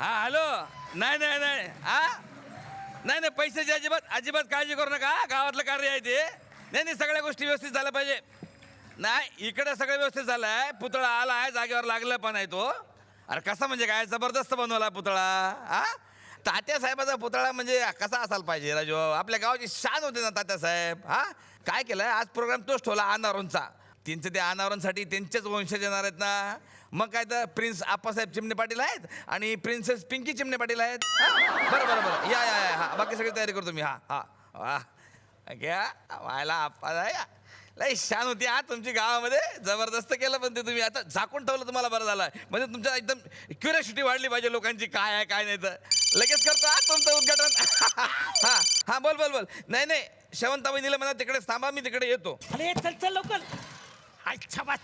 हा हॅलो. नाही नाही नाही हा नाही नाही, पैशाची अजिबात अजिबात काळजी करू नका. गावातलं कार्य आहे ते. नाही नाही, सगळ्या गोष्टी व्यवस्थित झाल्या पाहिजे. नाही, इकडे सगळं व्यवस्थित झालंय. पुतळा आला आहे, जागेवर लागलं पण आहे तो. अरे कसा म्हणजे काय, जबरदस्त बनवला पुतळा. हा, तात्यासाहेबाचा पुतळा म्हणजे कसा असायला पाहिजे राजू. आपल्या गावाची शान होते ना तात्यासाहेब. हा, काय केलं आज प्रोग्राम तोच ठेवला अनावरणचा. त्यांचं ते अनावरणसाठी त्यांचेच वंशज येणार आहेत ना. मग काय तर प्रिन्स आप्पासाहेब चिमणे पाटील आहेत आणि प्रिन्सेस पिंकी चिमणे पाटील आहेत. बरं बरं बरं, या या या. हा, बाकी सगळी तयारी करतो मी. हा हा वा घ्या व्हायला आप्पा या. लई शान होती हा तुमची गावामध्ये. जबरदस्त केलं पण ते तुम्ही. आता झाकून ठेवलं तुम्हाला बरं झालं. म्हणजे तुमच्या एकदम क्युरियोसिटी वाढली पाहिजे लोकांची, काय आहे काय नाही. तर लगेच करतो हा तुमचं उद्घाटन. हा हा, बोल बोल बोल. नाही नाही, शेवंताबाई दिलं म्हणा तिकडे थांबा, मी तिकडे येतो. अरे चल चल लवकर. अच्छा बात.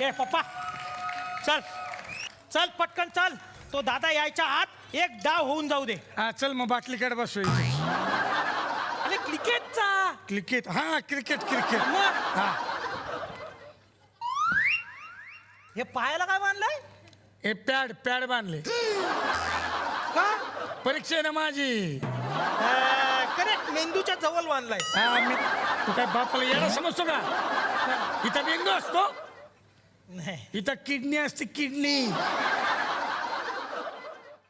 ए पप्पा चल चल पटकन चल. तो दादा यायच्या आत एक डाव होऊन जाऊ दे. हा चल मग बाटलीकडे बसू इथे. अरे क्रिकेटचा. क्रिकेट, हा क्रिकेट क्रिकेट. मग? हा, हे पायाला काय बांधलंय? हे पॅड पॅड बांधले. का? परीक्षा आहे ना माझी. करेक्ट, मेंदूच्या जवळ बांधलाय. हा मी, तू काय बापाला यायला समजतो का? इथं मेंदू असतो, नाही. इथं किडनी असते, किडनी.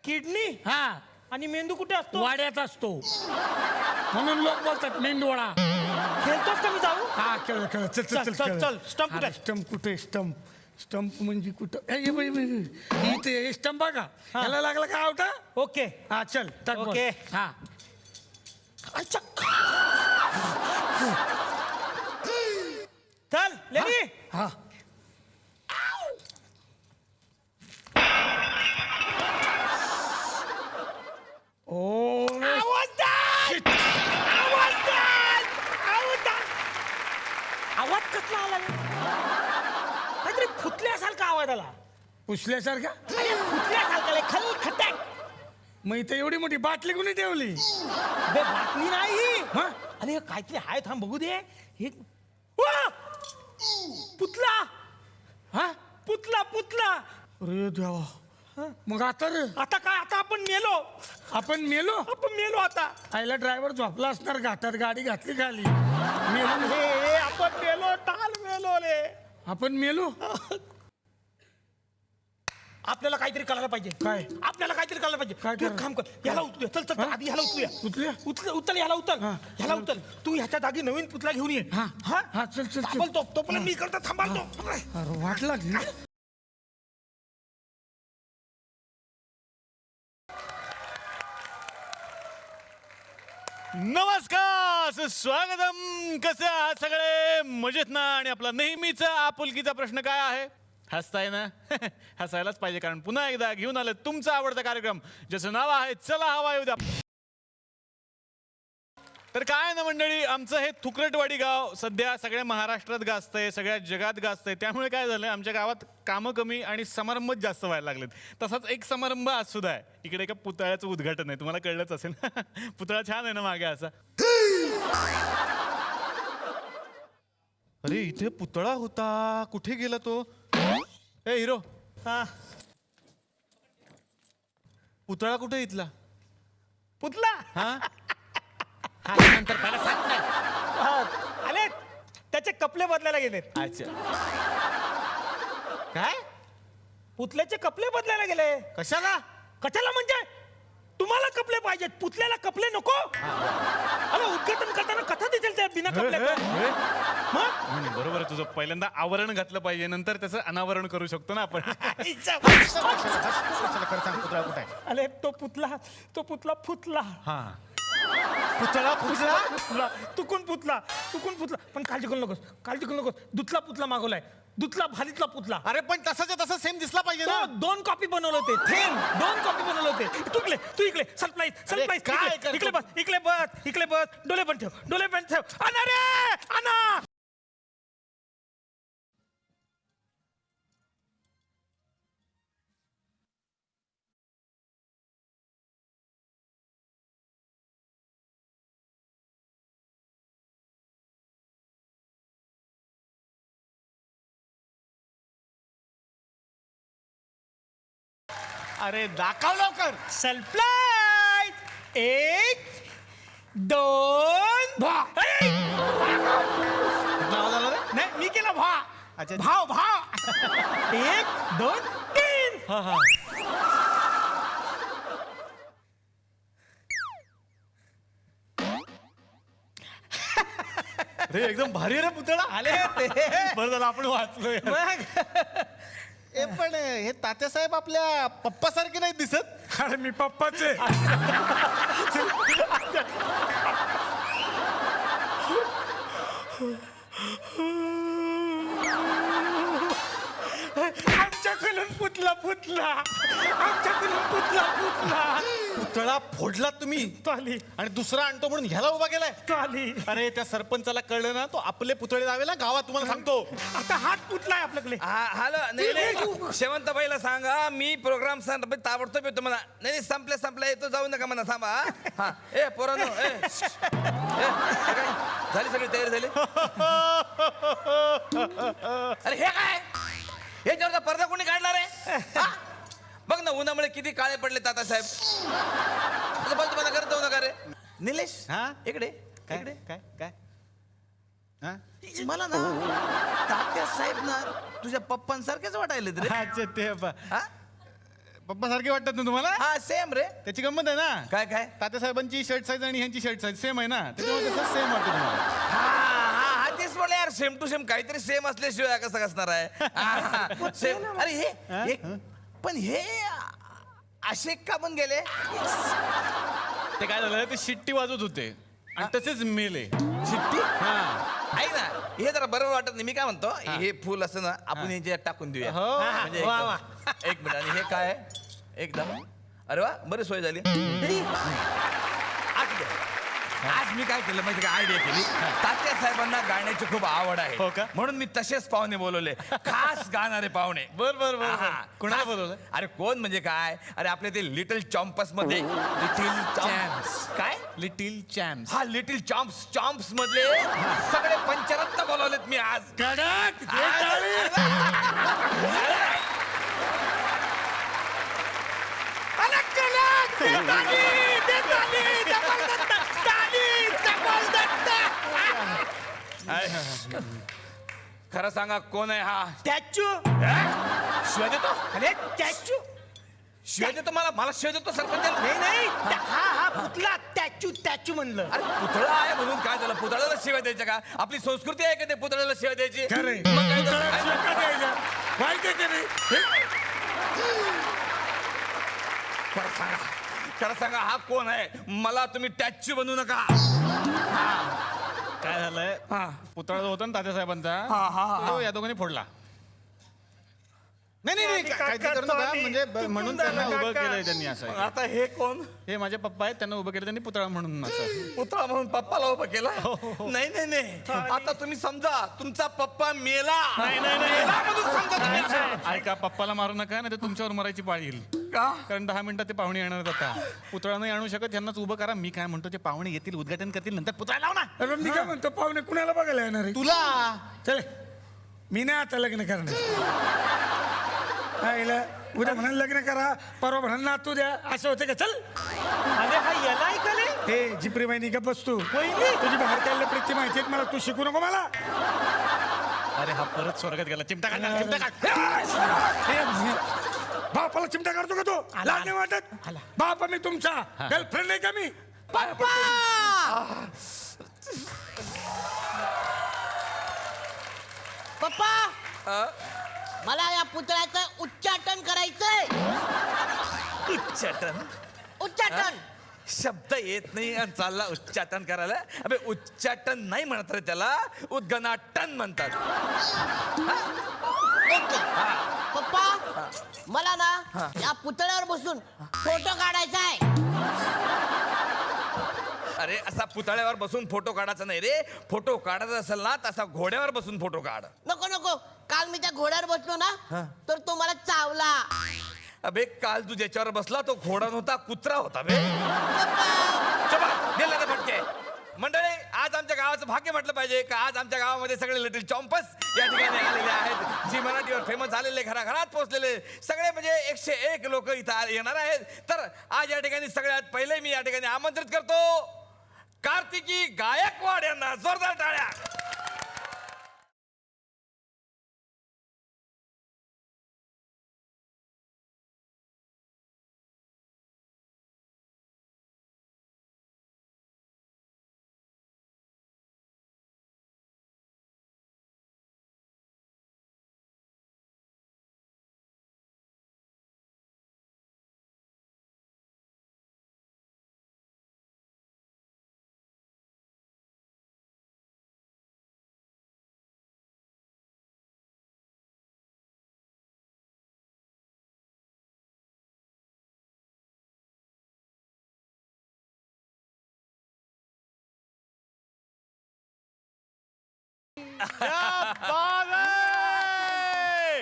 किडनी हा, आणि मेंदू कुठे असतो? वाड्यात असतो. म्हणून लोक बोलतात मेंदूवाडा. खेळतोस का मी जाऊ? हा खेळ खेळ. चल चल, चल, चल. स्टंप कुठे? स्टंप कुठे? स्टंप स्टंप म्हणजे कुठं? इथे स्टंप बघा. याला लागला का आवटा? ओके. हा चल टाक बॉल. ओके. हा, अच्छा. चल लेडी. हा. ओ आवाज कसला आला रे? काहीतरी फुटल्यासारखा आवाज आला. पुसल्यासारखा. अरे फुटल्यासारखा खल खटॅक. मग इथे एवढी मोठी बाटली कोणी ठेवली? बे बातमी नाही. हा? अरे काहीतरी हाय, थांब बघू दे. हे वा! पुतला. हा, पुतला पुतला. अरे देवा. मग आता रे आता काय? आता आपण मेलो. आपण मेलो. आपण मेलो आता. आईला ड्रायव्हर झोपला असणार घाटात, गाडी घातली खाली. मेलो. हे आपण मेलो, टाल मेलो रे. आपण मेलो. आपल्याला काहीतरी करायला पाहिजे. काय? आपल्याला काहीतरी करायला पाहिजे. काय तू एक करायला? काम कर, ह्याला उचलूया. चल चल चल, आधी ह्याला उचलूया. उचलूया? उचल ह्याला उचल. हा. ह्याला उचल. तू ह्याच्या जागी नवीन पुतला घेऊन ये. हा. हा हा, चल, चल, चल. थांबलतो तोपर्यंत मी इकडं थांबलतो. अरे वाट लागली. नमस्कार, स्वागतम. कसे आहात सगळे? मजेत ना? आणि आपला नेहमीचा आपुलकीचा प्रश्न काय आहे? हसताय ना? हसायलाच पाहिजे, कारण पुन्हा एकदा घेऊन आलं तुमचा आवडता कार्यक्रम, ज्याचं नाव आहे चला हवा येऊ द्या. तर काय ना मंडळी, आमचं हे थुकरटवाडी गाव सध्या सगळ्या महाराष्ट्रात गाजतंय, सगळ्या जगात गाजतंय. त्यामुळे काय झालंय, आमच्या गावात कामं कमी आणि समारंभच जास्त व्हायला लागलेत. तसाच एक समारंभ आज सुद्धा आहे. इकडे एका पुतळ्याचं उद्घाटन आहे, तुम्हाला कळलंच असेल. पुतळा छान आहे ना मागे असा. अरे इथे पुतळा होता, कुठे गेला तो? ए हिरो, हा. पुतळा कुठे इथला? पुतला. हा, नंतर पहिला सांग ना. आले, त्याचे कपडे बदलायला गेलेत. अच्छा. काय? पुतल्याचे कपडे बदलायला गेले. कशाला? कशाला म्हणजे? तुम्हाला कपडे पाहिजेत, पुतल्याला कपडे नको? अरे उद्घाटन करताना कथा दिसेल त्या बिना कपड्याचं. मग नाही, बरोबर आहे तुझं. पहिल्यांदा आवरण घातलं पाहिजे, नंतर त्याचं अनावरण करू शकतो ना आपण. अरे तो पुतला फुटला. हा, पुतळा फुटला. पुतला तुकून पुतला. पण काळजी करू नकोस. दुधला पुतला मागवलाय. दुधला भारीतला पुतला. अरे पण तसाच्या तसा सेम दिसला पाहिजे ना. 2 कॉपी बनवले होते. 2 कॉपी बनवले होते. तू इकडे सरप्राईज काय करतो? इकडे बस. डोळे पण ठेव. अना अरे दाखव लवकर. सरप्राईज. 1 2 आवाज आला रे? नाही मी केला भा. अच्छा. भाव भाव. 1 2 3. रे एकदम भारी रे पुतळा. आले ते. बरं झालं आपण वाचलोय. मग ए पण हे तात्यासाहेब आपल्या पप्पा सारखे नाही दिसत. अरे मी पप्पाचे. आमच्याकडून पुतला पुतला. आमच्याकडून पुतला पुतला. पुतळा फोडला तुम्ही तो आली. आणि दुसरा आणतो म्हणून ह्याला उभा केलाय. तो आली. अरे त्या सरपंचाला कळलं ना, तो आपले पुतळे लावेल ना गावात. तुम्हाला सांगतो. आता हात पुतला आहे आपल्याकडे. हॅलो नाही शेवंतबाईला सांगा मी प्रोग्राम ताबडतोब येतो म्हणा. नाही संपल्या येतो जाऊ नका म्हणा. थांबा हा. ए पोरांनो झाली सगळी तयारी झाली. अरे हे काय याच्यावरचा पडदा कोणी काढला रे? बघ ना उन्हामुळे किती काळे पडले तातासाहेब. असं बोलतो मला करत जाऊ नका रे. निलेश हा? इकडे काय इकडे काय काय हा? मला ना तात्यासाहेब ना तुझ्या पप्पांसारखेच वाटायले रे. अच्छा ते हा? पप्पा सारखे वाटतात ना तुम्हाला? हा सेम रे. त्याची गंमत आहे ना. काय काय तात्यासाहेबांची शर्ट साईज आणि ह्यांची शर्ट साईज सेम आहे ना, त्याच्यामुळे तसं सेम वाटतं तुम्हाला. हा हा हा तेच म्हणलं यार सेम टू सेम काहीतरी सेम असल्याशिवाय कसं असणार आहे. सेम. अरे हे पण हे असे का पण गेले? ते काय झालं, ते शिट्टी वाजवत होते आणि तसेच मेले. शिट्टी. हा ऐक ना हे जरा बरोबर वाटत नाही. मी काय म्हणतो हे फुल असं ना आपण यांच्यात टाकून देऊया. हो. म्हणजे वा, वा. एक मिनिट. आणि हे काय आहे? एकदम अरे वा बरी सोय झाली. आज मी काय केलं माहिती का आयडिया केली. तात्या साहेबांना गाण्याची खूप आवड आहे. हो का? म्हणून मी तसेच पाहुणे बोलवले. खास गाणारे पाहुणे. बर हा. कुणाला खास- बोलवलं? अरे कोण म्हणजे काय? अरे आपले ते लिटल चॉम्पस मध्ये लिटिल चॅम्प्स. काय लिटिल चॅम्प्स. हा लिटिल चॉम्प्स चॉम्प्स मधले सगळे पंचरत्न बोलवलेत मी आज. कडक. खरं सांगा कोण आहे हा? स्टॅच्यू. शिवाय देतो. अरे स्टॅच्यू. शिवाय देतो मला शिवाय देतो सरपंच. नाही नाही हा हा पुतला स्टॅच्यू स्टॅच्यू म्हणलं. अरे पुतळा आहे म्हणून काय झालं? पुतळ्याला शिवाय द्यायच्या का? आपली संस्कृती आहे का ते पुतळ्याला शिवाय द्यायची? खरे मग काय झालं? माहिती आहे का नाही? खरं सांगा हा कोण आहे? मला तुम्ही टॅच्यू बनवू नका. काय झालंय, पुतळा जो होता ना तात्यासाहेबांचा, तो या दोघांनी फोडला. नाही नाही काय करू नका. म्हणजे म्हणून त्यांना उभं केलंय त्यांनी असं. आता हे कोण? हे माझे पप्पा आहेत, त्यांना उभं केलं त्यांनी पुतळा म्हणून असं. पुतळा म्हणून पप्पाला उभं केला? नाही नाही नाही आता तुम्ही समजा तुमचा पप्पा मेला. मेला म्हणून समजा तुम्ही. ऐका, पप्पाला मारू नका, नाही तर तुमच्यावर मरायची पाळी येईल. का? कारण 10 मिनिटात ते पाहुणे येणार आहेत. आता पुतळा नाही आणू शकत, यांनाच उभं करा. मी काय म्हणतो, ते पाहुणे येतील, उद्घाटन करतील, नंतर पुतळा लाव ना. अरे मी काय म्हणतो पाहुणे कुणाला बघायला येणार आहे? तुला चल मी नाही आता लग्न करणार. आईला उद्या म्हणाल लग्न करा, परवा म्हणाल नातू द्या, असं होतं का? चल. अरे हा याला ऐकले. हे जिप्री बहिणी का बस तू. तुझी बाहेर काढल्या प्रीती माहिती आहे मला, तू शिकू नको मला. अरे हा परत स्वर्गात गेला. चिमटा काढ, चिमटा काढ. बापाला चिमटा काढतो का तो? लाज नाही वाटत? बापा मी तुमचा गर्लफ्रेंड आहे का मी? पप्पा मला या पुतळ्याचं उच्चाटन करायचंय. उच्चाटन उच्चाटन. शब्द येत नाही आणि चालला उच्चाटन करायला. अबे उच्चाटन नाही म्हणत रे त्याला, उद्घनाटन म्हणतात. ओके पप्पा मला ना या पुतळ्यावर बसून फोटो काढायचा आहे. अरे असा पुतळ्यावर बसून फोटो काढायचा नाही रे. फोटो काढायचा असेल ना तसा घोड्यावर बसून फोटो काढ. नको नको, काल मी त्या घोड्यावर बसलो ना तर तो मला चावला. अबे काल तू ज्याच्यावर बसला तो घोडा नव्हता, कुत्रा होता बे. पप्पा चला गेला ते फटके. मंडळी, आज आमच्या गावाचं भाग्य म्हटलं पाहिजे का आज आमच्या गावामध्ये सगळे लिटिल चॉम्पस या ठिकाणी आलेले आहेत. जी मराठीवर फेमस झालेले, घराघरात पोहोचलेले सगळे म्हणजे 101 लोक इथं येणार आहेत. तर आज या ठिकाणी सगळ्यात पहिले मी या ठिकाणी आमंत्रित करतो कार्तिकी गायकवाड यांना. जोरदार टाळ्या. क्या बात आहे!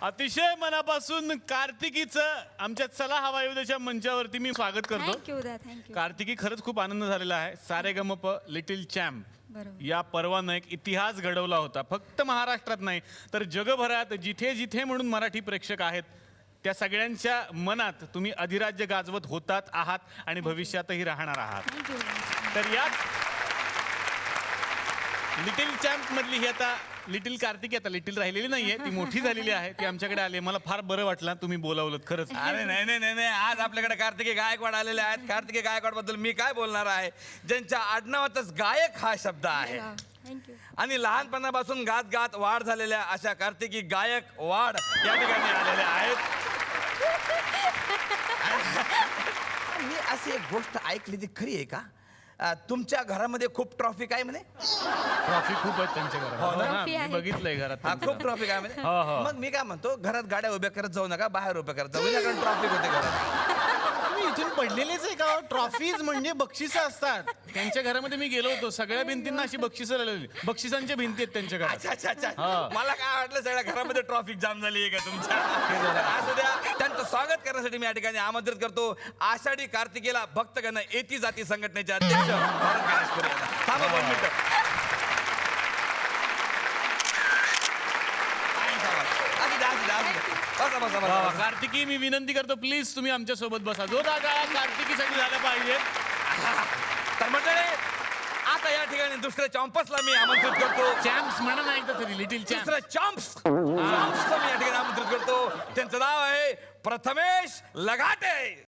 अतिशय मनापासून कार्तिकीचं आमच्या चला हवा येऊच्या मंचावरती मी स्वागत करतो. थँक्यू दा थँक्यू. कार्तिकी, खरंच खूप आनंद झालेला आहे. सारेगमप लिटिल चॅम्प बरोबर. या पर्वानं एक इतिहास घडवला होता. फक्त महाराष्ट्रात नाही तर जगभरात जिथे जिथे म्हणून मराठी प्रेक्षक आहेत त्या सगळ्यांच्या मनात तुम्ही अधिराज्य गाजवत होतात आहात आणि भविष्यातही राहणार आहात. थँक्यू. तर याच लिटिल चॅम्प मधली ही आता लिटिल कार्तिकी, आता लिटिल राहिलेली नाहीये, ती मोठी झालेली आहे. ती आमच्याकडे आली. मला फार बरं वाटलं तुम्ही बोलावलं खरंच. अरे नाही नाही नाही नाही, आज आपल्याकडे कार्तिकी गायकवाड आलेले आहेत. कार्तिकी गायकवाड बद्दल मी काय बोलणार आहे, ज्यांच्या आडनावातच गायक हा शब्द आहे थँक्यू. आणि लहानपणापासून गात गात वाढ झालेल्या अशा कार्तिकी गायकवाड या ठिकाणी आलेल्या आहेत. मी अशी एक गोष्ट ऐकली ती खरी आहे का? तुमच्या घरामध्ये खूप ट्रॉफिक आहे म्हणे. ट्रॉफी खूप आहेत त्यांच्या घरात. हो ना? Trophy मी आहे. बघितलंय घरात हा, त्यांच्या. खूप ट्रॉफिक आहे म्हणे. हो, हो. मग मी काय म्हणतो, घरात गाड्या उभ्या करत जाऊ नका, बाहेर उभ्या करत जाऊ नका, ट्रॉफिक होते घरात. मी इथून पडलेलेच आहे का? ट्रॉफीज म्हणजे बक्षिसं असतात. त्यांच्या घरामध्ये मी गेलो होतो, सगळ्या भिंतींना अशी बक्षिसं लावलेली. बक्षिसांच्या भिंती आहेत त्यांच्या घरात. अच्छा अच्छा अच्छा. हा. मला काय वाटलं सगळ्या घरामध्ये ट्रॉफिक जाम झाली आहे का तुमच्या. असू द्या, त्यांचं स्वागत करण्यासाठी मी या ठिकाणी आमंत्रित करतो आषाढी कार्तिकेला भक्तगण एती जाती संघटनेचे अध्यक्ष भारत गणेशपुरे यांना. थांबा 2 मिनिटं. असू द्या, असू द्या, असू द्या. बसा, बसा, बसा, बसा. कार्तिकी, मी विनंती करतो प्लीज तुम्ही आमच्या सोबत बसा. जो जागा कार्तिकीसाठी झाल्या पाहिजे. तर मंडळी, आता या ठिकाणी दुसऱ्या चॉम्पसला मी आमंत्रित करतो. चॅम्प्स म्हणा ना एकदा तरी, लिटिल चॅम्प. दुसरं चॉम्प्सला मी या ठिकाणी आमंत्रित करतो. त्यांचं नाव आहे प्रथमेश लगाटे.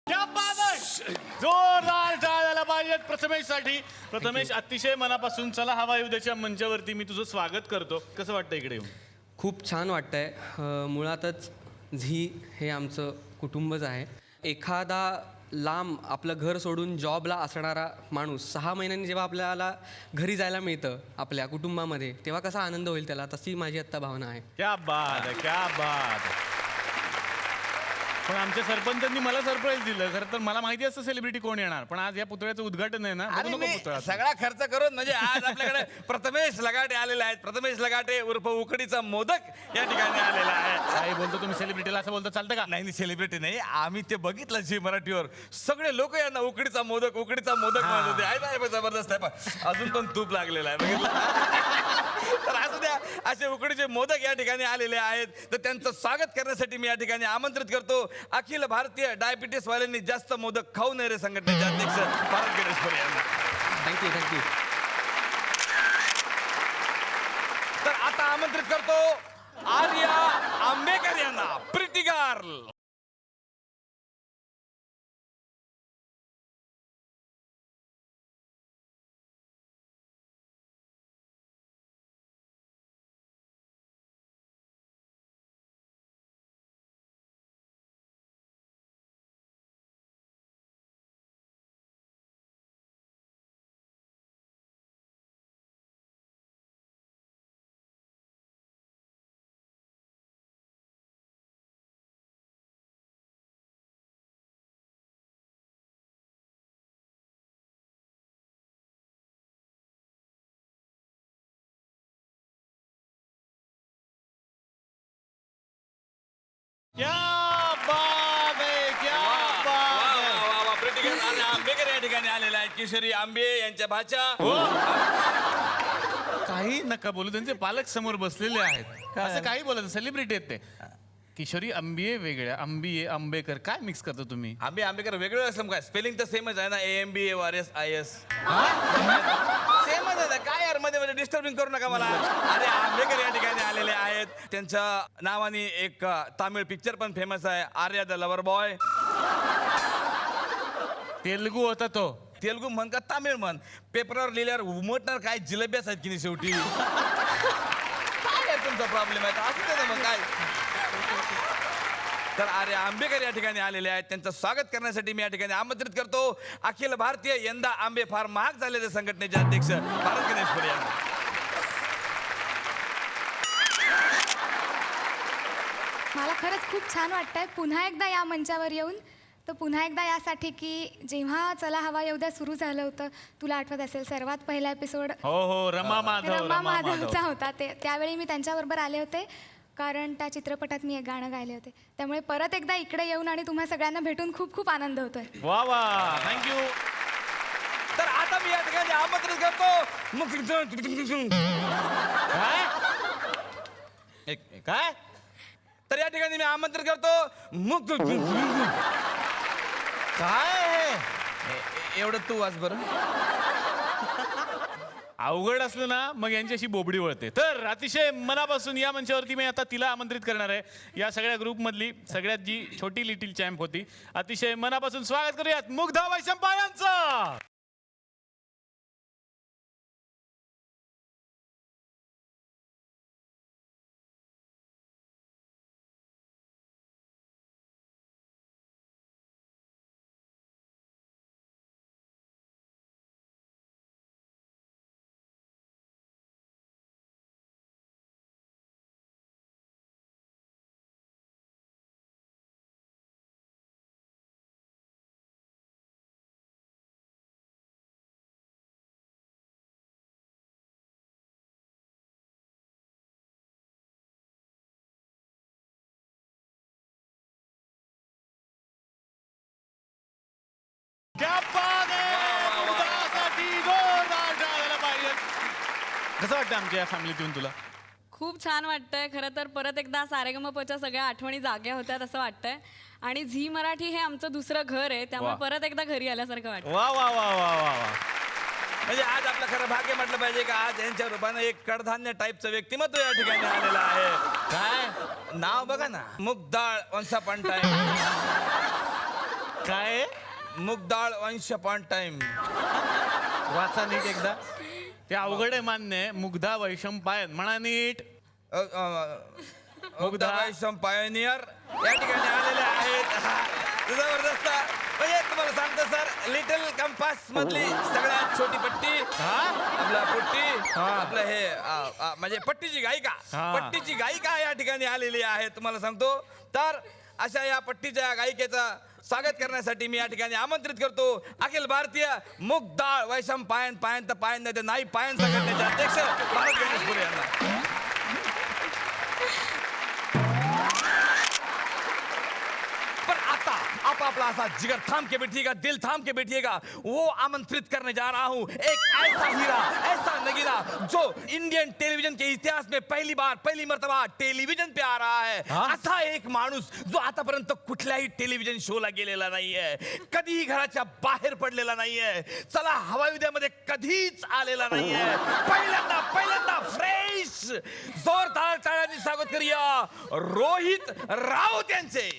क्या बात आहे! जोरदार टाळ्या झाल्या पाहिजेत प्रथमेशसाठी. प्रथमेश, अतिशय मनापासून चला हवा येऊद्याच्या मंचावरती मी तुझं स्वागत करतो. कसं वाटतं इकडे येऊन? खूप छान वाटतंय. मुळातच झी हे आमचं कुटुंबच आहे. एखादा लांब आपलं घर सोडून जॉबला असणारा माणूस 6 महिन्यांनी जेव्हा आपल्याला घरी जायला मिळतं आपल्या कुटुंबामध्ये, तेव्हा कसा आनंद होईल त्याला, तशी माझी आत्ता भावना आहे. क्या बात आहे, क्या बात आहे. पण आमच्या सरपंचांनी मला सरप्राईज दिलं. खरं तर मला माहिती असतं सेलिब्रिटी कोण येणार, पण आज या पुतळ्याचं उद्घाटन आहे ना. बघू अरे नको मी पुतळा. सगळा खर्च करून म्हणजे आज आपल्याकडे प्रथमेश लगाटे आलेले आहेत. प्रथमेश लगाटे उर्फ उकडीचा मोदक या ठिकाणी आलेला आहे. काय बोलतो तुम्ही सेलिब्रिटीला, असं बोलतो चालतं का? नाही सेलिब्रिटी नाही, आम्ही ते बघितलं झी मराठीवर. सगळे लोक यांना उकडीचा मोदक म्हणत होते. आहे ना, जबरदस्त आहे. पण अजून पण तूप लागलेलं आहे, बघितलं. तर असू द्या, असे उकडीचे मोदक या ठिकाणी आलेले आहेत. तर त्यांचं स्वागत करण्यासाठी मी या ठिकाणी आमंत्रित करतो अखिल भारतीय डायबिटीस वाल्यांनी जास्त मोदक खाऊ नये रे संघटनेचे अध्यक्ष भारत गणेशपुरे यांना. थँक्यू. तर आता आमंत्रित करतो आर्या आंबेकर यांना, प्रिटी गर्ल. क्या बात आहे, क्या बात आहे. Pretty girl. आणि आंबेकर या ठिकाणी आलेले आहेत किशोरी आंबे यांच्या भाच्या. काही नका बोलू, त्यांचे पालक समोर बसलेले आहेत. असं काही बोलत सेलिब्रिटी आहेत ते. किशोरी आंबिये वेगळ्या, आंबिये आंबेकर काय मिक्स करता तुम्ही? आंबेकर वेगळं असलं काय स्पेलिंग तर सेमच आहे ना, AMBARSIS सेमच आहे ना. काय यार मध्ये मध्ये डिस्टर्बिंग करू नका मला. अरे आंबेकर या ठिकाणी आलेले आहेत. त्यांच्या नावाने एक तामिळ पिक्चर पण फेमस आहे, Arya the lover boy. Telugu होता तो. तेलगू म्हण का तामिळ म्हण, पेपरवर लिहिल्यावर उमटणार काय जिलेब्याच आहेत की नाही शेवटी. काय आहे तुमचा प्रॉब्लेम आहे असू दे ना मग काय. तर अरे आंबेकर या ठिकाणी आलेले आहेत, त्यांचं स्वागत करण्यासाठी मी या ठिकाणी आमंत्रित करतो अखिल भारतीय यंदा आंबे फार महाग झालेले संघटनेचे अध्यक्ष भारत गणेश पुरे यांना. मला खरंच खूप छान वाटतंय पुन्हा एकदा या मंचावर येऊन. तर पुन्हा एकदा यासाठी की जेव्हा चला हवा येऊ द्या सुरू झालं होतं, तुला आठवत असेल सर्वात पहिला एपिसोड हो रमा रमा माधवचा माधव. होता. त्यावेळी मी त्यांच्याबरोबर आले होते कारण त्या चित्रपटात मी एक गाणं गायले होते. त्यामुळे परत एकदा इकडे येऊन आणि तुम्हा सगळ्यांना भेटून खूप खूप आनंद होतोय. वा वा, थँक्यू. तर आता मी या ठिकाणी आमंत्रित करतो काय तर या ठिकाणी मी आमंत्रित करतो काय एवढं तू वाच बरं. अवघड असलं ना मग यांच्याशी बोबडी वळते. तर अतिशय मनापासून या मंचावरती मी आता तिला आमंत्रित करणार आहे. या सगळ्या ग्रुपमधली सगळ्यात जी छोटी लिटिल चॅम्प होती, अतिशय मनापासून स्वागत करूयात मुग्धा वैशंपाळ यांचं. क्या बात आहे. मुग्धासाठी जोरदार टाळ्या झाल्या पाहिजेत. कसं वाटतं आमच्या या फॅमिलीत येऊन तुला? खूप छान वाटतंय. खरं तर परत एकदा सारेगमपच्या सगळ्या आठवणी जाग्या होत्यात असं वाटतंय. आणि झी मराठी हे आमचं दुसरं घर आहे, त्यामुळे वा. परत एकदा घरी आल्यासारखं वाटतं. वा वा वा वा वा वा. म्हणजे आज आपलं खरं भाग्य म्हटलं पाहिजे का आज यांच्या रूपानं एक कडधान्य टाईपचं व्यक्तिमत्व या ठिकाणी आलेलं आहे. काय नाव बघा ना, मुगदाळ वन्स अपॉन टाइम. काय मुगदाळ वन्स अपॉन टाइम. वाचा नीट एकदा. ते अवघड आहे, मान्य आहे. मुग्धा वैशंपायन म्हणा नीट. मुग्धा वैशम पायोनियर या ठिकाणी आलेले आहेत. जबरदस्त. म्हणजे तुम्हाला सांगतो सर, लिटल कंपास मधली सगळ्यात छोटी पट्टी, आपला पुट्टी, आपलं हे म्हणजे पट्टीची गायिका, पट्टीची गायिका या ठिकाणी आलेली आहे. तुम्हाला सांगतो तर अशा या पट्टीच्या गायिकेचा स्वागत करण्यासाठी मी या ठिकाणी आमंत्रित करतो अखिल भारतीय मुगदाळ वैशम पायन तर पायन नाही तर नाही पायन संघटनेचे अध्यक्ष भारत गणेश पुरे यांना. पर आता आप अपना ऐसा जिगर थाम के बैठिएगा, दिल थाम के बैठिएगा. वो आमंत्रित करने जा रहा हूं एक ऐसा हीरा, ऐसा नगीरा जो इंडियन टेलीविजन के इतिहास में पहली मर्तबा टेलीविजन पे आ रहा है. असा एक माणूस जो आतापर्यंत कुठल्याही टेलिव्हिजन शोला गेलेला नाहीये, कधीही घराच्या बाहेर पडलेला नाहीये, चला हवायुद्यामध्ये कधीच आलेला नाहीये. पहिल्यांदा फ्रेश जोरदार टाळ्यांनी स्वागत करूया रोहित राऊत यांचे.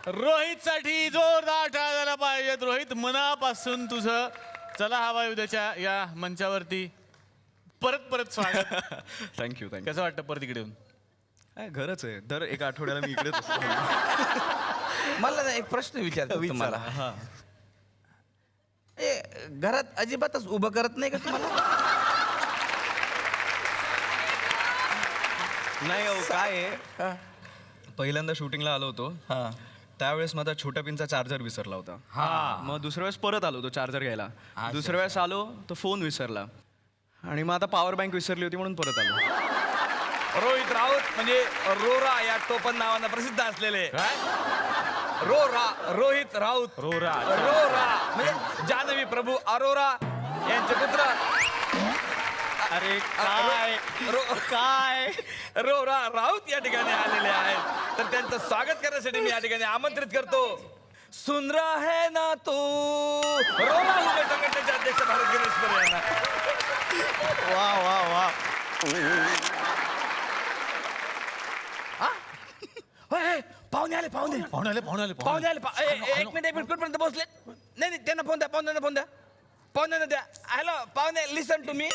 रोहितसाठी जोरदार टाळ्या झाला पाहिजेत. रोहित, मनापासून तुझं चला हवा उद्याच्या या मंचावरती परत परत स्वागत. Thank you thank you. कसं वाटतं परत इकडे येऊन? घरच आहे. दर एका आठवड्याला मी इकडेच असतो. मला ना एक प्रश्न विचारतो तुम्हाला. घरात अजिबातच उभं करत नाही का तुम्हाला? नाही अहो, काय आहे, पहिल्यांदा शूटिंगला आलो होतो त्यावेळेस माझा छोट्या पिनचा चार्जर विसरला होता. मग दुसऱ्या वेळेस परत आलो होतो चार्जर घ्यायला. दुसऱ्या वेळेस आलो तो फोन विसरला आणि मग आता पॉवर बँक विसरली होती म्हणून परत आलो. रोहित राऊत म्हणजे रोरा या टोपण नावानं प्रसिद्ध असलेले रोहित राऊत रोरा. म्हणजे जान्हवी प्रभू अरोरा यांचे पुत्र. अरे काय काय रोरा राऊत या ठिकाणी आलेले आहेत. तर त्यांचं स्वागत करण्यासाठी मी या ठिकाणी आमंत्रित करतो. सुन रहा है ना तू रोरा उभे संघटनेचे अध्यक्ष भारत गणेशपुरे यांना. वा वा वा. पाहुणे आले पाहुणे एक मिनिट कुठपर्यंत पोहोचले? नाही त्यांना फोन द्या पाहुण्यांना द्या. हेलो पाहुणे, लिसन टू मी.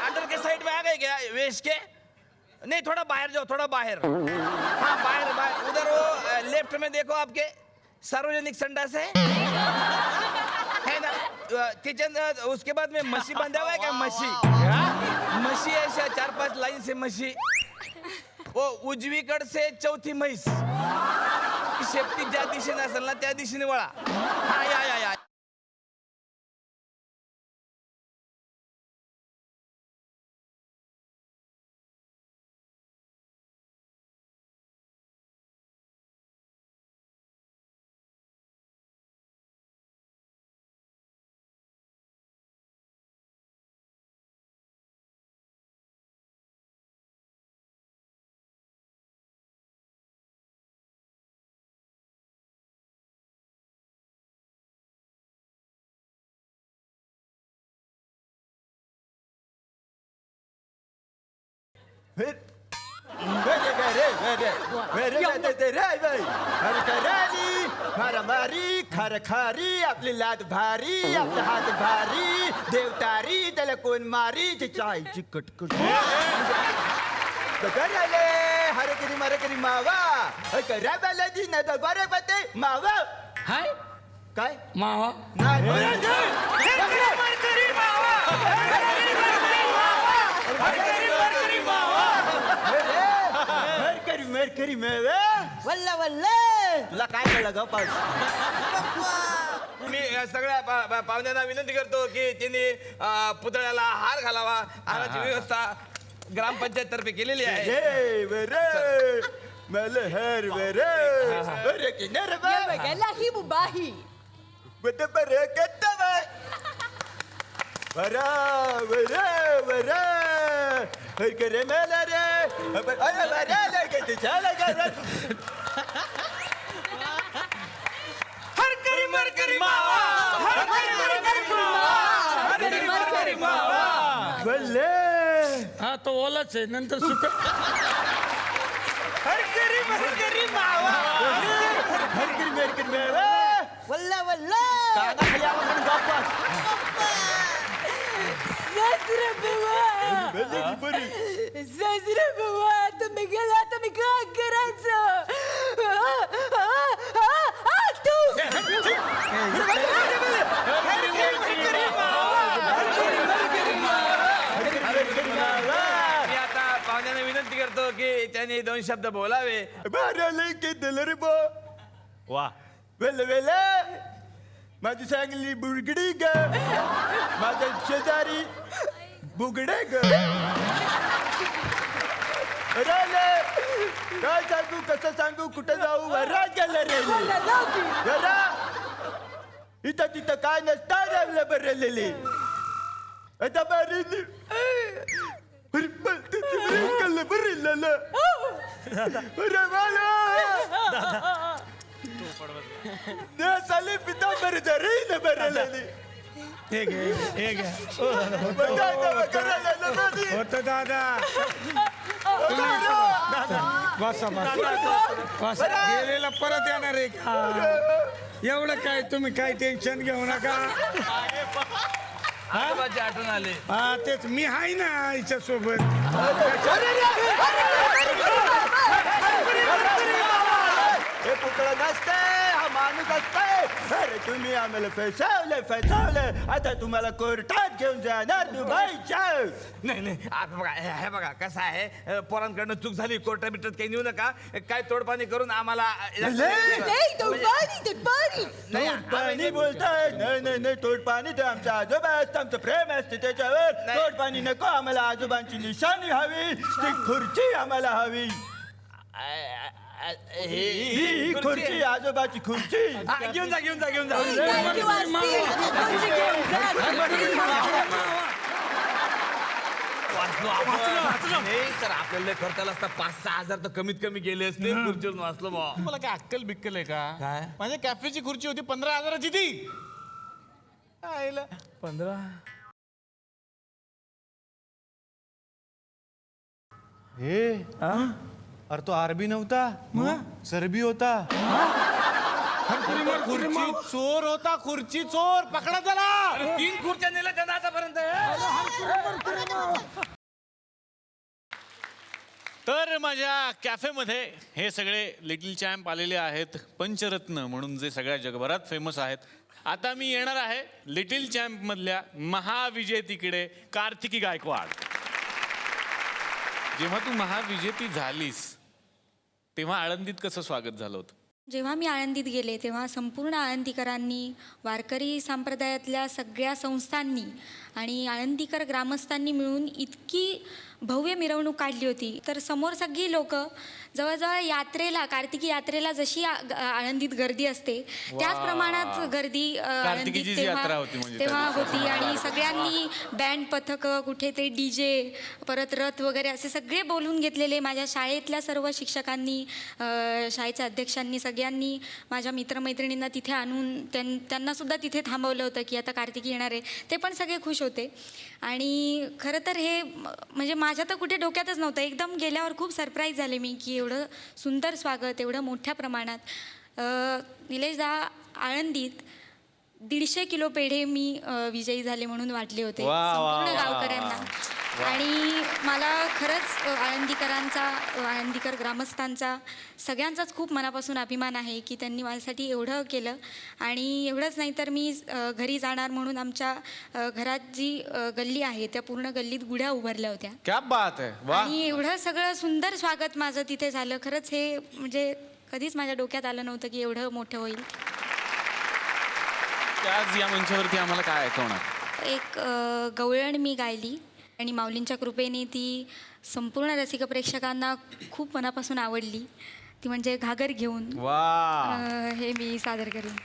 अंडर के साइड में आ गए क्या वेश के? नहीं, थोड़ा बाहर जाओ, थोड़ा बाहर. हाँ बाहर उधर वो लेफ्ट में देखो, आपके सार्वजनिक संडास है ना? किचन. उसके बाद में मशी बंधा हुआ है क्या? मशी ऐसा 4-5 लाइन से मशी. वो उजवीकड से चौथी म्हैस. शेपटी ज्या दिशेने असेल ना त्या दिशेने वळा. हा या. मारामारी खारी आपली लाद भारी आपला हात भारी देवतारी त्याला कोण मारी त्याच्या आईची कटकट आले हरे करी मावा करा बालाजी ना बरे पते मावा हाय काय मावा नाही मरकरी मेवे वल्ल वल्ल तुला काय कळलं ग पाऊस मी सगळ्या पाहुण्यांना विनंती करतो की त्यांनी पुतळ्याला हार घालावा. हाराची व्यवस्था ग्रामपंचायत तर्फे केलेली आहे. मलहर बरे किनार ही बुबाही बरे कत्ता बरा हर करे मेला रे अरे बरा लगे ते चला ग हर करी मर करी मावा हर करी मावा बल्ले हा तो ओलाच आहे नंतर सुक हर करी मर करी मावा हर करी मेर करी मेवा वल्ल वल्ल काका खाली आवाज आणि गप्पास सासरे बाबा तुम्ही गेला तुम्ही काय करायचं मी आता पाहुण्यांना विनंती करतो की त्यांनी 2 शब्द बोलावे. बाराले के दिल रे बो वा. वेले माझी चांगली बुरगडी ग माझ्या शेजारी बुगडे ग अरे काय सांगू कसं सांगू कुठं जाऊ वरा गेलं रे वरा इथं तिथं काय नसता जमलं बरलेली आता बरली कल्लं बरलेलं अरे मला साली पिता बर जरी न बरलेली हे घे करायला होतं दादा बसा बसा गेलेला परत येणार आहे का? एवढं काय तुम्ही काय टेन्शन घेऊ नका. आजोबाची आठवण आली. हा तेच मी आहे ना आईच्या सोबत. हे पुतळा नसतंय, हा माणूस असतंय. अरे तुम्ही आम्हाला फसवलं. आता तुम्हाला कोर्टात घेऊन जाणार दुबईच्या. नाही नाही आता बघा हे बघा कसं आहे पोरांकडनं चूक झाली कोर्टा बिटात काही नेऊ नका काय तोडपाणी करून आम्हाला तोडपाणी बोलताय? नाही तोडपाणी तर आमचं आजोबा असतं, आमचं प्रेम असतं त्याच्यावर. तोडपाणी नको आम्हाला. आजोबांची निशाणी हवी, ती खुर्ची आम्हाला हवी. ही खुर्ची आजोबाची खुर्ची. घेऊन जा तर आपल्याला खर्चाला असता 5-6 हजार तर कमीत कमी गेले असते खुर्चीवर वाचलो बा. मला काय अक्कल बिक्कल आहे का? काय? माझ्या कॅफेची खुर्ची होती 15,000ची ती. आईला. 15 अरे तो आरबी नव्हता, सरबी होता. खुर्ची चोर होता, खुर्ची चोर. पकडा त्याला. 3 खुर्च्या नेल्या त्यांना आतापर्यंत. तर माझ्या कॅफेमध्ये हे सगळे लिटिल चॅम्प आलेले आहेत, पंचरत्न म्हणून जे सगळ्या जगभरात फेमस आहेत. आता मी येणार आहे लिटिल चॅम्प मधल्या महाविजेतीकडे, कार्तिकी गायकवाड. जेव्हा तू महाविजेती झालीस तेव्हा आळंदीत कसं स्वागत झालं होतं? जेव्हा मी आळंदीत गेले तेव्हा संपूर्ण आळंदीकरांनी, वारकरी संप्रदायातल्या सगळ्या संस्थांनी आणि आळंदीकर ग्रामस्थांनी मिळून इतकी भव्य मिरवणूक काढली होती. तर समोर सगळी लोक जवळजवळ यात्रेला, कार्तिकी यात्रेला जशी आळंदीत गर्दी असते त्याच प्रमाणात गर्दी आळंदीत तेव्हा होती. आणि सगळ्यांनी बँड पथक, कुठे ते DJ, परत रथ वगैरे असे सगळे बोलवून घेतलेले. माझ्या शाळेतल्या सर्व शिक्षकांनी, शाळेच्या अध्यक्षांनी, सगळ्यांनी माझ्या मित्रमैत्रिणींना तिथे आणून त्यांना सुद्धा तिथे थांबवलं होतं की आता कार्तिकी येणार आहे. ते पण सगळे खुश होते. आणि खरं तर हे म्हणजे माझ्या तर कुठे डोक्यातच नव्हतं. एकदम गेल्यावर खूप सरप्राईज झाले मी की एवढं सुंदर स्वागत एवढं मोठ्या प्रमाणात. निलेशदा, आळंदीत 150 किलो पेढे मी विजयी झाले म्हणून वाटले होते संपूर्ण गावकऱ्यांना. आणि मला खरंच आळंदीकरांचा, आळंदीकर ग्रामस्थांचा सगळ्यांचाच खूप मनापासून अभिमान आहे की त्यांनी माझ्यासाठी एवढं केलं. आणि एवढंच नाही तर मी घरी जाणार म्हणून आमच्या घरात जी गल्ली आहे त्या पूर्ण गल्लीत गुढ्या उभारल्या होत्या. क्या बात आहे. वा. आणि एवढं सगळं सुंदर स्वागत माझं तिथे झालं. खरंच हे म्हणजे कधीच माझ्या डोक्यात आलं नव्हतं की एवढं मोठं होईल. आज या मंचावरती आम्हाला काय ऐकवणार? एक गवळण मी गायली आणि माऊलींच्या कृपेने ती संपूर्ण रसिक प्रेक्षकांना खूप मनापासून आवडली. ती म्हणजे घागर घेऊन. हे मी सादर करेन.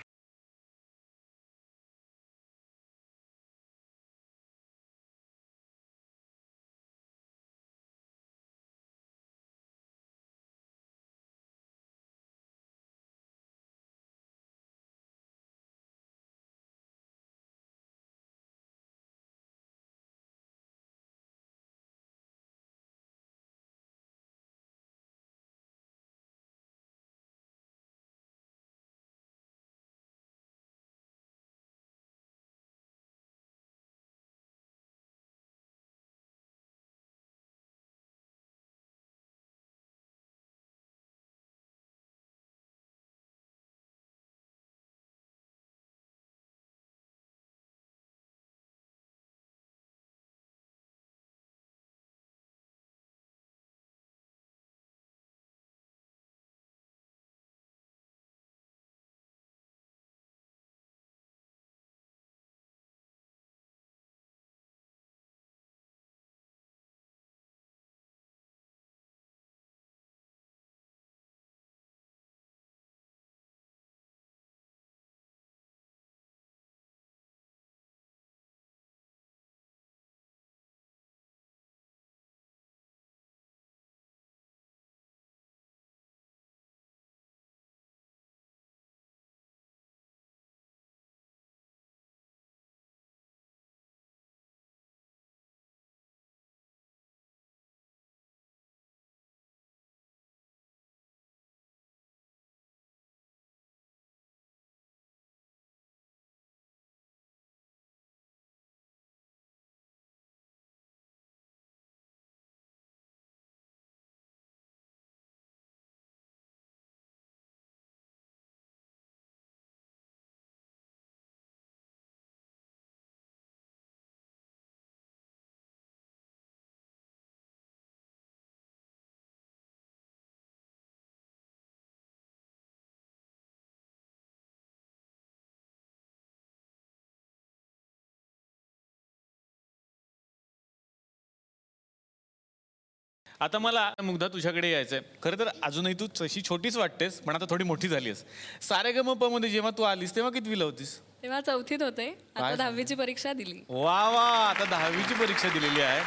आता मला मुग्धा तुझ्याकडे यायचंय. खरं तर अजूनही तू तशी छोटीच वाटतेस, पण आता थोडी मोठी झाली आहेस. सारेगमप मध्ये जेव्हा तू आलीस तेव्हा कितवीला होतीस? तेव्हा 4थीत होते, आता 10वीची परीक्षा दिली. वा वा, आता 10वीची परीक्षा दिलेली आहे.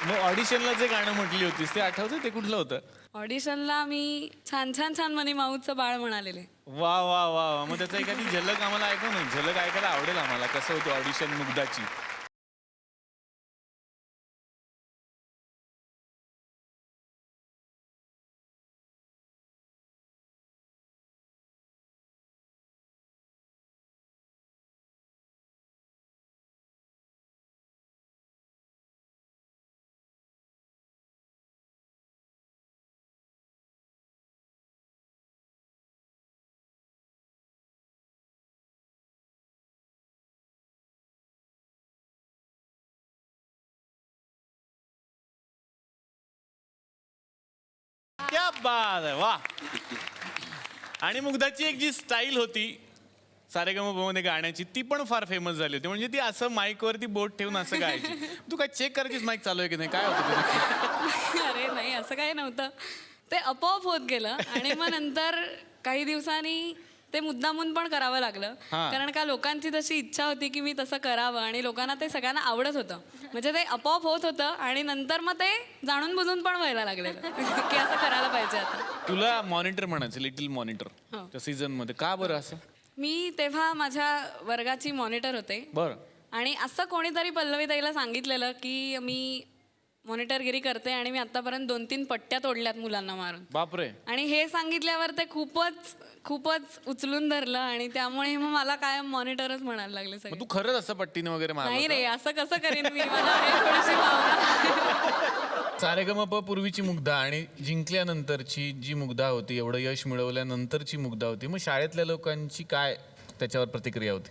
मग ऑडिशनला जे गाणं म्हटली होतीस ते आठवतं? ते कुठलं होतं? ऑडिशनला मी छान छान छान मनी माऊचं बाळ म्हणालेले. वा वा वा वा. मग त्याचा एखादी झलक आम्हाला ऐकव ना. झलक ऐकायला आवडेल आम्हाला. कसं होती ऑडिशन मुग्धाची? क्या बात आहे, वा. आणि मुग्धाची एक जी स्टाईल होती सारेगमपमध्ये गाण्याची, ती पण फार फेमस झाली होती. म्हणजे ती असं माईकवरती बोट ठेवून असं गायची. तू काय चेक करायचीस माईक चालू आहे की नाही? काय होतं ते? अरे नाही, असं काही नव्हतं. ते आपोआप होत गेलं आणि मग नंतर काही दिवसांनी ते मुद्दामून पण करावं लागलं. कारण का लोकांची तशी इच्छा होती की मी तसं करावं आणि लोकांना ते सगळ्यांना आवडत होतं. म्हणजे ते आपोआप होत होतं आणि नंतर मग ते जाणून बुजून पण व्हायला लागलेलं की असं करायला पाहिजे आता. तुला मॉनिटर म्हणायचं, लिटिल मॉनिटर हो. त्या सीझन मध्ये. का बरं असं? मी तेव्हा माझ्या वर्गाची मॉनिटर होते बरं. आणि असं कोणीतरी पल्लवीताईला सांगितलेलं की मी मॉनिटरगिरी करते आणि मी आतापर्यंत 2-3 पट्ट्या तोडल्यात मुलांना मारून. बापरे. आणि हे सांगितल्यावर ते खूपच खूपच उचलून धरलं आणि त्यामुळे मग मला काय मॉनिटरच म्हणायला लागले मग सगळे. तू खरंच असं पट्टीने वगैरे नाही मारलं रे, असं कसं करीन मी, मला आहे थोडीशी भावना. सारेगमप पूर्वीची मुग्धा आणि जिंकल्यानंतरची जी मुग्धा होती, एवढं यश मिळवल्यानंतरची मुग्धा होती, मग शाळेतल्या लोकांची काय त्याच्यावर प्रतिक्रिया होती?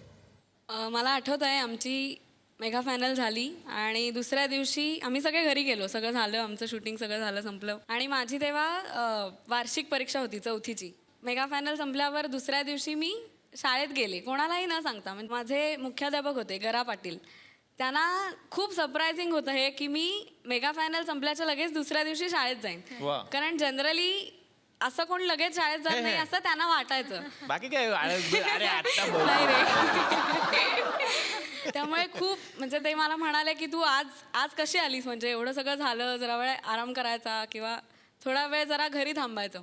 मला आठवत आहे आमची मेगा फायनल झाली आणि दुसऱ्या दिवशी आम्ही सगळे घरी गेलो. सगळं झालं, आमचं शूटिंग सगळं झालं, संपलं. आणि माझी तेव्हा वार्षिक परीक्षा होती 4थीची. मेगा फायनल संपल्यावर दुसऱ्या दिवशी मी शाळेत गेले, कोणालाही न सांगता. म्हणजे माझे मुख्याध्यापक होते गरा पाटील. त्यांना खूप सरप्रायझिंग होतं हे की मी मेगा फायनल संपल्याच्या लगेच दुसऱ्या दिवशी शाळेत जाईन. कारण जनरली असं कोण लगेच शाळेत जात नाही असं त्यांना वाटायचं. बाकी काय नाही रे. त्यामुळे खूप म्हणजे ते मला म्हणाले की तू आज कशी आलीस, म्हणजे एवढं सगळं झालं, जरा वेळ आराम करायचा किंवा थोडा वेळ जरा घरी थांबायचं.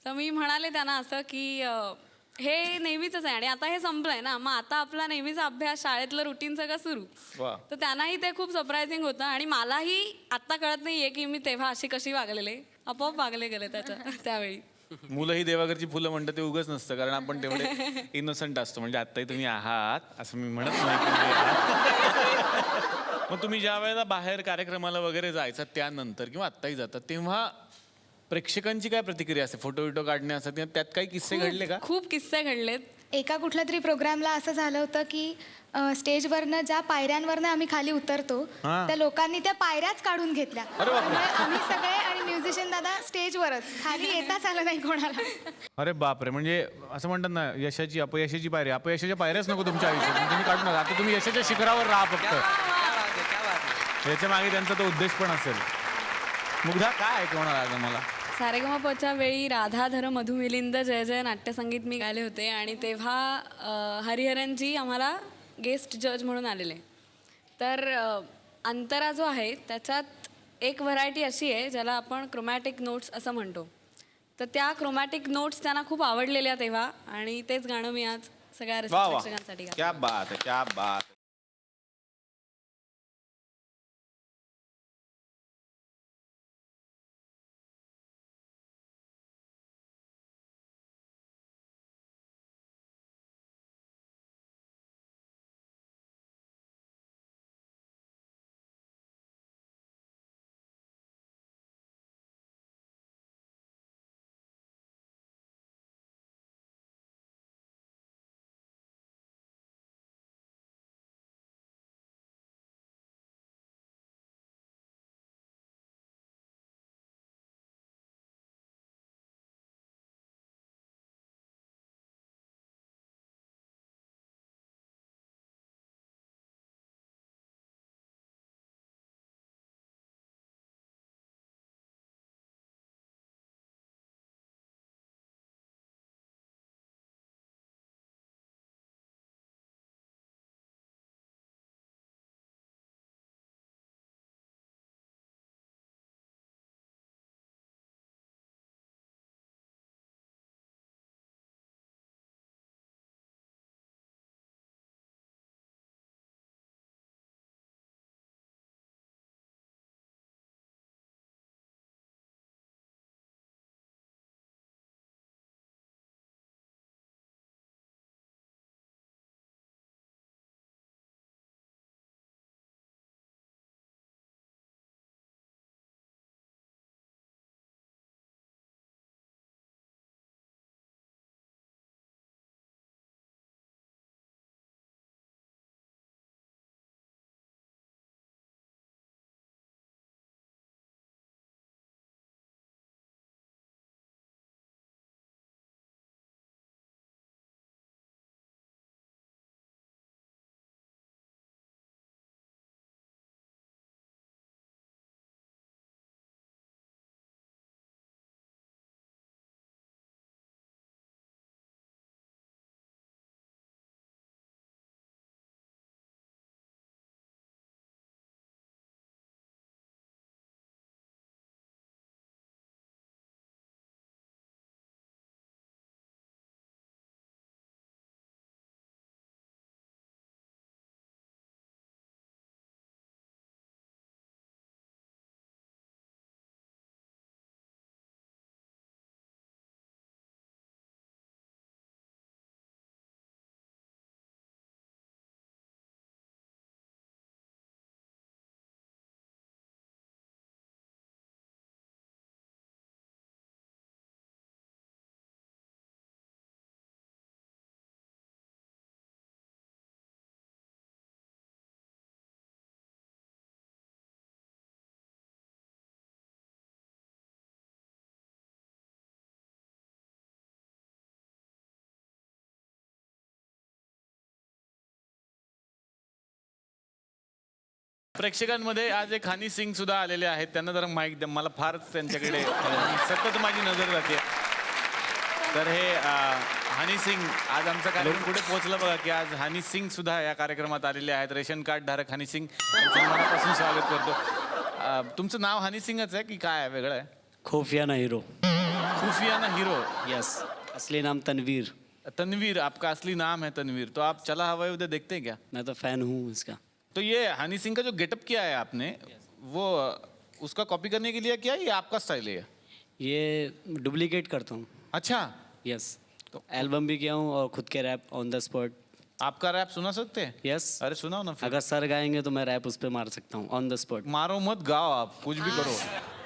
तर मी म्हणाले त्यांना असं की हे नेहमीच आहे आणि आता हे संपलंय ना, मग आता आपला नेहमीचा अभ्यास, शाळेतलं रुटीन सगळं सुरू. तर त्यांनाही ते खूप सरप्रायझिंग होतं आणि मलाही आत्ता कळत नाहीये की मी तेव्हा अशी कशी वागलेले. आपोआप वागले गेले त्यावेळी. मुलं ही देवाघरची फुलं म्हणतात ते उगच नसतं, कारण आपण तेवढे इनोसंट असतो. म्हणजे आत्ताही तुम्ही आहात असं मी म्हणत नाही की नाही आहात. मग तुम्ही ज्या वेळेला बाहेर कार्यक्रमाला वगैरे जायचा त्यानंतर किंवा आत्ताही जातात, तेव्हा प्रेक्षकांची काय प्रतिक्रिया असते? फोटो विटो काढणे असतात, त्यात काही किस्से घडले का? खूप किस्से घडलेत. एका कुठल्या तरी प्रोग्रामला असं झालं होतं की स्टेजवरनं ज्या पायऱ्यांवरनं आम्ही खाली उतरतो त्या लोकांनी त्या पायऱ्याच काढून घेतल्या. त्यामुळे आम्ही सगळे आणि म्युझिशियन दादा स्टेजवरच, खाली येताच आलं नाही कोणाला. अरे बापरे. म्हणजे असं म्हणतात ना, यशाची अपयशाची पायरी, अपयशाच्या पायऱ्याच नको तुमच्या आयुष्यात, तुम्ही काढू नका. आता तुम्ही यशाच्या शिखरावर राहा फक्त. याच्या मागे त्यांचा तो उद्देश पण असेल. मुग्धा, काय ऐकवणार आज मला? सारेगमपच्या वेळी राधाधर मधुमिलिंद जय जय नाट्यसंगीत मी गायले होते आणि तेव्हा हरिहरनजी आम्हाला गेस्ट जज म्हणून आलेले. तर अंतरा जो आहे त्याच्यात एक व्हरायटी अशी आहे ज्याला आपण क्रोमॅटिक नोट्स असं म्हणतो. तर त्या क्रोमॅटिक नोट्स त्यांना खूप आवडलेल्या तेव्हा आणि तेच गाणं मी आज सगळ्या प्रेक्षकांसाठी गाते. क्या बात आहे, क्या बात. प्रेक्षकांमध्ये आज एक हनी सिंग सुद्धा आलेले आहेत. त्यांना जरा माईक द्या, मला फारच त्यांच्याकडे सतत माझी नजर जाते. तर हे हनी सिंग, आज आमचा कार्यक्रम कुठे पोहोचला बघा की आज हनी सिंग सुद्धा या कार्यक्रमात आलेले आहेत. रेशन कार्ड धारक हनी सिंग यांचं मनापासून स्वागत करतो. तुमचं नाव हनी सिंगच आहे की काय वेगळं आहे? खुफियाना हीरो. खुफियाना हीरो. यस, असली नाम तनवीर. तनवीर, आपका असली नाम है तनवीर. तो आप चला हवाई उधर देखते हैं क्या? मैं तो फैन हूँ इसका. तो ये हनी सिंह का जो गेटअप किया है आपने, वो उसका कॉपी करने के लिए किया है या आपका स्टाइल है? ये डुप्लीकेट करता हूँ. अच्छा, यस, तो एल्बम भी किया हूँ और खुद के रैप ऑन द स्पॉट. आपका रैप सुना सकते हैं? यस. अरे सुनाओ ना फिर. अगर सर गाएंगे तो मैं रैप उस पर मार सकता हूँ ऑन द स्पॉट. मारो मत, गाओ, आप कुछ भी करो,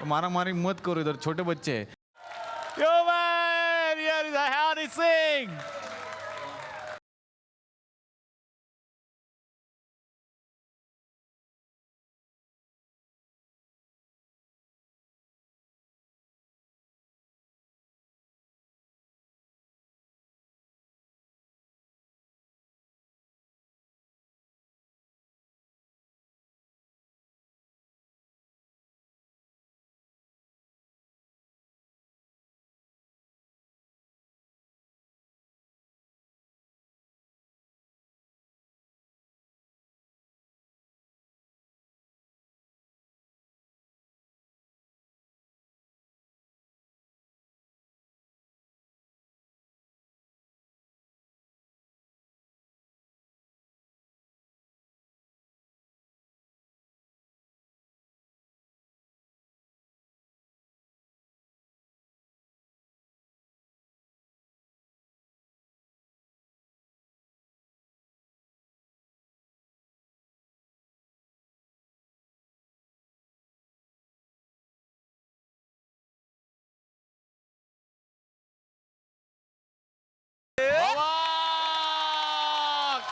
मारा मारी मत करो, इधर छोटे बच्चे हैं. Yo man, here is Hनी सिंह.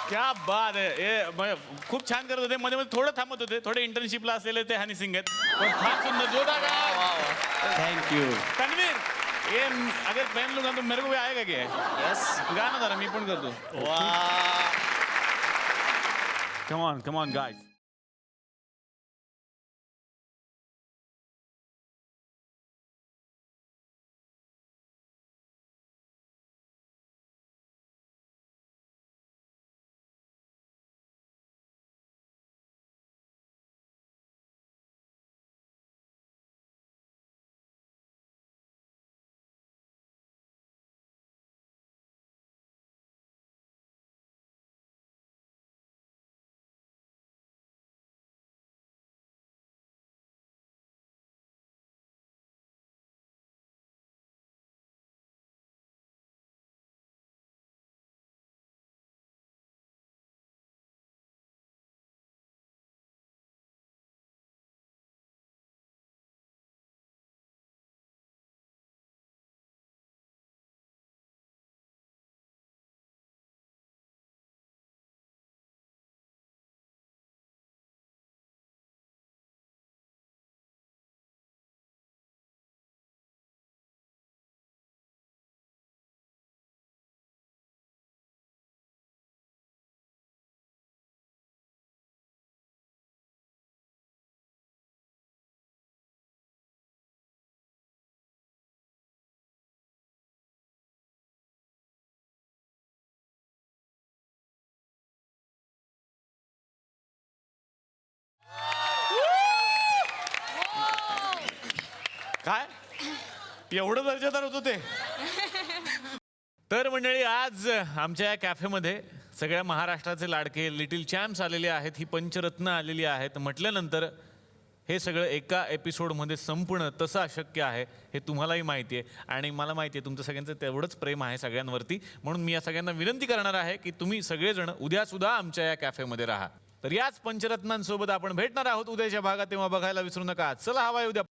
क्या बात आहे. हे खूप छान करत होते, मध्ये मध्ये थोडं थांबत होते, थोडे इंटर्नशिपला असलेले ते हनी सिंग आहेत, पण फार सुंदर जोरदार. Thank you. तनवीर, ये अगर पहन लूंगा तो मेरे को भी आएगा क्या? यस. गाना जरा मी पण करतो. Come on guys. काय एवढं दर्जेदार होतं ते. तर मंडळी, आज आमच्या या कॅफेमध्ये सगळ्या महाराष्ट्राचे लाडके लिटिल चॅम्प्स आलेले आहेत, ही पंचरत्न आलेली आहेत. म्हटल्यानंतर हे सगळं एका एपिसोडमध्ये संपणं तसं अशक्य आहे, हे तुम्हालाही माहिती आहे आणि मला माहिती आहे तुमचं सगळ्यांचं तेवढंच प्रेम आहे सगळ्यांवरती. म्हणून मी या सगळ्यांना विनंती करणार आहे की तुम्ही सगळेजण उद्यासुद्धा आमच्या या कॅफेमध्ये राहा. तर याच पंचरत्नांसोबत आपण भेटणार आहोत उद्याच्या भागात, तेव्हा बघायला विसरू नका. चला हवा उद्या.